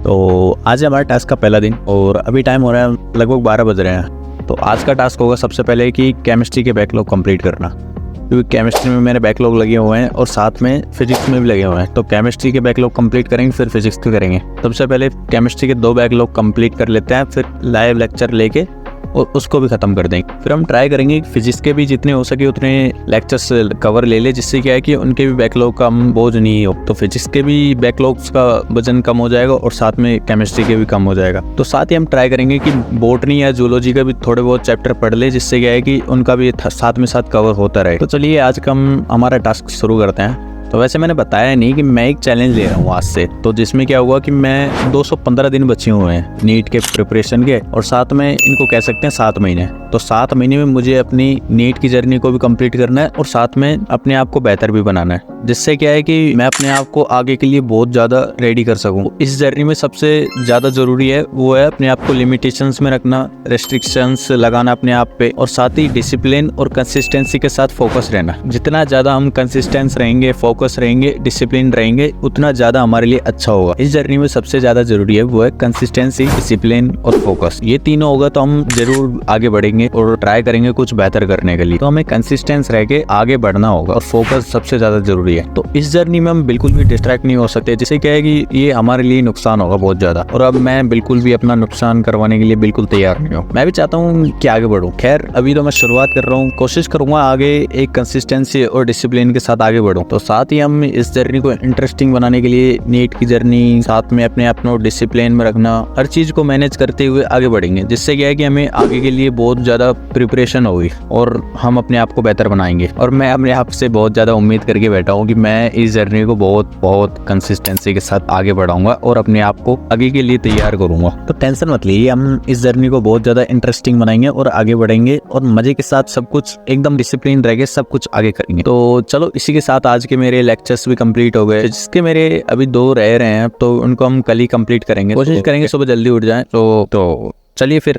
तो आज है हमारे टास्क का पहला दिन और अभी टाइम हो रहा है लगभग 12 बज रहे हैं। तो आज का टास्क होगा सबसे पहले कि केमिस्ट्री के बैकलॉग कंप्लीट करना, क्योंकि केमिस्ट्री में मेरे बैकलॉग लगे हुए हैं और साथ में फिजिक्स में भी लगे हुए हैं। तो केमिस्ट्री के बैकलॉग कंप्लीट करेंगे, फिर फिजिक्स के करेंगे। सबसे पहले केमिस्ट्री के 2 बैकलॉग कंप्लीट कर लेते हैं, फिर लाइव लेक्चर लेके और उसको भी ख़त्म कर देंगे। फिर हम ट्राई करेंगे फिजिक्स के भी जितने हो सके उतने लेक्चर्स कवर ले ले, जिससे क्या है कि उनके भी बैकलॉग का बोझ नहीं हो। तो फिजिक्स के भी बैकलॉग्स का वजन कम हो जाएगा और साथ में केमिस्ट्री के भी कम हो जाएगा। तो साथ ही हम ट्राई करेंगे कि बॉटनी या जूलॉजी का भी थोड़े बहुत चैप्टर पढ़ ले, जिससे क्या है कि उनका भी साथ में साथ कवर होता रहे। तो चलिए आज का हम हमारा टास्क शुरू करते हैं। तो वैसे मैंने बताया नहीं कि मैं एक चैलेंज ले रहा हूँ आज से, तो जिसमें क्या हुआ कि मैं 215 दिन बचे हुए हैं नीट के प्रिपरेशन के, और साथ में इनको कह सकते हैं 7 महीने। तो 7 महीने में मुझे अपनी नीट की जर्नी को भी कंप्लीट करना है और साथ में अपने आप को बेहतर भी बनाना है, जिससे क्या है कि मैं अपने आप को आगे के लिए बहुत ज़्यादा रेडी कर सकूँ। इस जर्नी में सबसे ज़्यादा ज़रूरी है वो है अपने आप को लिमिटेशंस में रखना, रेस्ट्रिक्शंस लगाना अपने आप पे, और साथ ही डिसिप्लिन और कंसिस्टेंसी के साथ फोकस रहना। जितना ज़्यादा हम कंसिस्टेंस रहेंगे, फोकस रहेंगे, डिसिप्लिन रहेंगे, उतना ज़्यादा हमारे लिए अच्छा होगा। इस जर्नी में सबसे ज़्यादा ज़रूरी है वो है कंसिस्टेंसी, डिसिप्लिन और फोकस। ये तीनों होगा तो हम जरूर आगे बढ़ेंगे और ट्राई करेंगे कुछ बेहतर करने के लिए। तो हमें कंसिस्टेंस रह के आगे बढ़ना होगा और फोकस सबसे ज़्यादा जरूरी है। तो इस जर्नी में हम बिल्कुल भी डिस्ट्रैक्ट नहीं हो सकते, जिससे क्या है कि ये हमारे लिए नुकसान होगा बहुत ज़्यादा। और अब मैं बिल्कुल भी अपना नुकसान करवाने के लिए बिल्कुल तैयार नहीं हूँ। मैं भी चाहता हूँ कि आगे बढ़ूँ। खैर अभी तो मैं शुरुआत कर रहा हूँ, कोशिश करूंगा आगे एक कंसिस्टेंसी और डिसिप्लिन के साथ आगे बढ़ूँ। तो साथ ही हम इस जर्नी को इंटरेस्टिंग बनाने के लिए नीट की जर्नी, साथ में अपने आप को डिसिप्लिन में रखना, हर चीज़ को मैनेज करते हुए आगे बढ़ेंगे, जिससे क्या है कि हमें आगे के लिए बहुत ज़्यादा प्रिपरेशन होगी और हम अपने आप को बेहतर बनाएंगे। और मैं अपने आप से बहुत ज़्यादा उम्मीद करके बैठा हूँ कि मैं इस जर्नी को बहुत बहुत कंसिस्टेंसी के साथ आगे बढ़ाऊंगा और अपने आप को आगे के लिए तैयार करूंगा। तो टेंशन मत लीजिए, हम इस जर्नी को बहुत ज़्यादा इंटरेस्टिंग बनाएंगे और आगे बढ़ेंगे और मजे के साथ सब कुछ एकदम डिसिप्लिन रहेंगे, सब कुछ आगे करेंगे। तो चलो इसी के साथ आज के मेरे लेक्चर्स भी कंप्लीट हो गए, जिसके मेरे अभी 2 रह रहे हैं, तो उनको हम कल ही कंप्लीट करेंगे। कोशिश करेंगे सुबह जल्दी उठ जाएं। तो चलिए फिर